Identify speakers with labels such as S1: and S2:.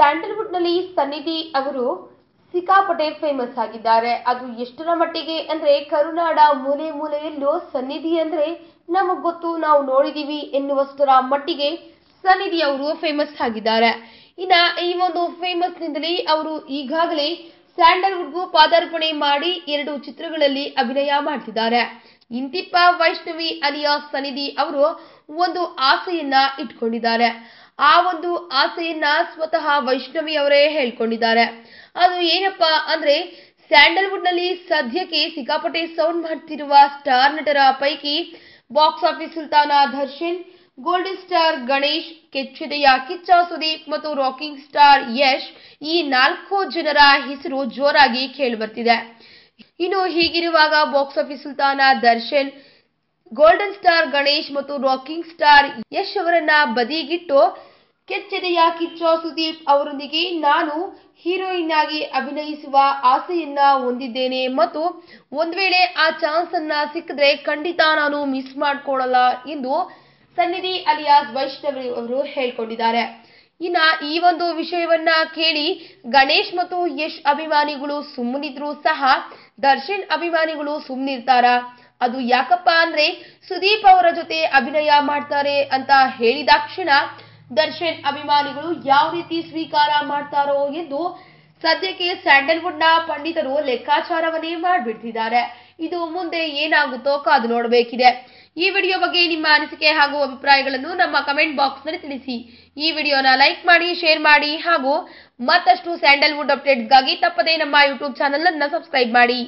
S1: Sandalwood ನಲ್ಲಿ ಸನ್ನಿಧಿ ಅವರು ಸಿಕ್ಕಾಪಟ್ಟೆ ಫೇಮಸ್ ಆಗಿದ್ದಾರೆ. ಅದು ಎಷ್ಟರ ಮಟ್ಟಿಗೆ ಅಂದ್ರೆ ಕರುನಾಡ ಮೂಲೆ ಮೂಲೆಯಲ್ಲೂ ಸನ್ನಿಧಿ ಅಂದ್ರೆ ನಮಗ್ ಗೊತ್ತು, ನಾವು ನೋಡಿದೀವಿ ಎನ್ನುವಷ್ಟರ ಮಟ್ಟಿಗೆ ಸನ್ನಿಧಿ ಅವರು ಫೇಮಸ್ ಆಗಿದ್ದಾರೆ. ಇನ್ನ ಈ ಒಂದು ಫೇಮಸ್ ನಿಂದಲೇ ಅವರು ಈಗಾಗಲೇ ಸ್ಯಾಂಡಲ್ವುಡ್ಗೂ ಪಾದಾರ್ಪಣೆ ಮಾಡಿ 2 ಚಿತ್ರಗಳಲ್ಲಿ ಅಭಿನಯ ಮಾಡ್ತಿದ್ದಾರೆ. ಇಂತಿಪ್ಪ ವೈಷ್ಣವಿ ಅಲಿಯಾಸ್ ಸನ್ನಿಧಿ ಅವರು ಒಂದು ಆಸೆಯನ್ನ ಇಟ್ಕೊಂಡಿದ್ದಾರೆ. ಆ ಒಂದು ಆಸೆಯನ್ನ ಸ್ವತಃ ವೈಷ್ಣವಿ ಅವರೇ ಹೇಳ್ಕೊಂಡಿದ್ದಾರೆ. ಅದು ಏನಪ್ಪಾ ಅಂದ್ರೆ ಸ್ಯಾಂಡಲ್ವುಡ್ ನಲ್ಲಿ ಸದ್ಯಕ್ಕೆ ಸಿಕ್ಕಾಪಟ್ಟೆ ಸೌಂಡ್ ಮಾಡ್ತಿರುವ ಸ್ಟಾರ್ ನಟರ ಪೈಕಿ ಬಾಕ್ಸ್ ಆಫೀಸ್ ಸುಲ್ತಾನ ದರ್ಶನ್, ಗೋಲ್ಡನ್ ಸ್ಟಾರ್ ಗಣೇಶ್, ಕೆಚ್ಚೆದೆಯ ಕಿಚ್ಚ ಸುದೀಪ್ ಮತ್ತು ರಾಕಿಂಗ್ ಸ್ಟಾರ್ ಯಶ್ ಈ 4 ಜನರ ಹೆಸರು ಜೋರಾಗಿ ಕೇಳಿಬರ್ತಿದೆ. ಇನ್ನು ಹೀಗಿರುವಾಗ ಬಾಕ್ಸ್ ಆಫೀಸ್ ಸುಲ್ತಾನ ದರ್ಶನ್, ಗೋಲ್ಡನ್ ಸ್ಟಾರ್ ಗಣೇಶ್ ಮತ್ತು ರಾಕಿಂಗ್ ಸ್ಟಾರ್ ಯಶ್ ಅವರನ್ನ ಬದಿಗಿಟ್ಟು ಕೆಚ್ಚೆದೆಯ ಕಿಚ್ಚ ಸುದೀಪ್ ಅವರೊಂದಿಗೆ ನಾನು ಹೀರೋಯಿನ್ ಆಗಿ ಅಭಿನಯಿಸುವ ಆಸೆಯನ್ನ ಹೊಂದಿದ್ದೇನೆ ಮತ್ತು ಒಂದ್ ವೇಳೆ ಆ ಚಾನ್ಸ್ ಅನ್ನ ಸಿಕ್ಕಿದ್ರೆ ಖಂಡಿತ ನಾನು ಮಿಸ್ ಮಾಡ್ಕೊಳ್ಳಲ್ಲ ಎಂದು ಸನ್ನಿಧಿ ಅಲಿಯಾಸ್ ವೈಷ್ಣವಿ ಅವರು ಹೇಳ್ಕೊಂಡಿದ್ದಾರೆ. ಇನ್ನ ಈ ಒಂದು ವಿಷಯವನ್ನ ಕೇಳಿ ಗಣೇಶ್ ಮತ್ತು ಯಶ್ ಅಭಿಮಾನಿಗಳು ಸುಮ್ಮನಿದ್ರು ಸಹ ದರ್ಶನ್ ಅಭಿಮಾನಿಗಳು ಸುಮ್ಮನಿರ್ತಾರ? ಅದು ಯಾಕಪ್ಪ ಅಂದ್ರೆ ಸುದೀಪ್ ಅವರ ಜೊತೆ ಅಭಿನಯ ಮಾಡ್ತಾರೆ ಅಂತ ಹೇಳಿದಾಕ್ಷಣ ದರ್ಶನ್ ಅಭಿಮಾನಿಗಳು ಯಾವ ರೀತಿ ಸ್ವೀಕಾರ ಮಾಡ್ತಾರೋ ಎಂದು ಸದ್ಯಕ್ಕೆ ಸ್ಯಾಂಡಲ್ವುಡ್ ನ ಪಂಡಿತರು ಲೆಕ್ಕಾಚಾರವನ್ನೇ ಮಾಡಿಬಿಡ್ತಿದ್ದಾರೆ. ಇದು ಮುಂದೆ ಏನಾಗುತ್ತೋ ಕಾದು ನೋಡಬೇಕಿದೆ. ಈ ವಿಡಿಯೋ ಬಗ್ಗೆ ನಿಮ್ಮ ಅನಿಸಿಕೆ ಹಾಗೂ ಅಭಿಪ್ರಾಯಗಳನ್ನು ನಮ್ಮ ಕಮೆಂಟ್ ಬಾಕ್ಸ್ ನಲ್ಲಿ ತಿಳಿಸಿ. ಈ ವಿಡಿಯೋನ ಲೈಕ್ ಮಾಡಿ, ಶೇರ್ ಮಾಡಿ ಹಾಗೂ ಮತ್ತಷ್ಟು ಸ್ಯಾಂಡಲ್ವುಡ್ ಅಪ್ಡೇಟ್ಸ್ಗಾಗಿ ತಪ್ಪದೇ ನಮ್ಮ ಯೂಟ್ಯೂಬ್ ಚಾನೆಲ್ ಅನ್ನು ಸಬ್ಸ್ಕ್ರೈಬ್ ಮಾಡಿ.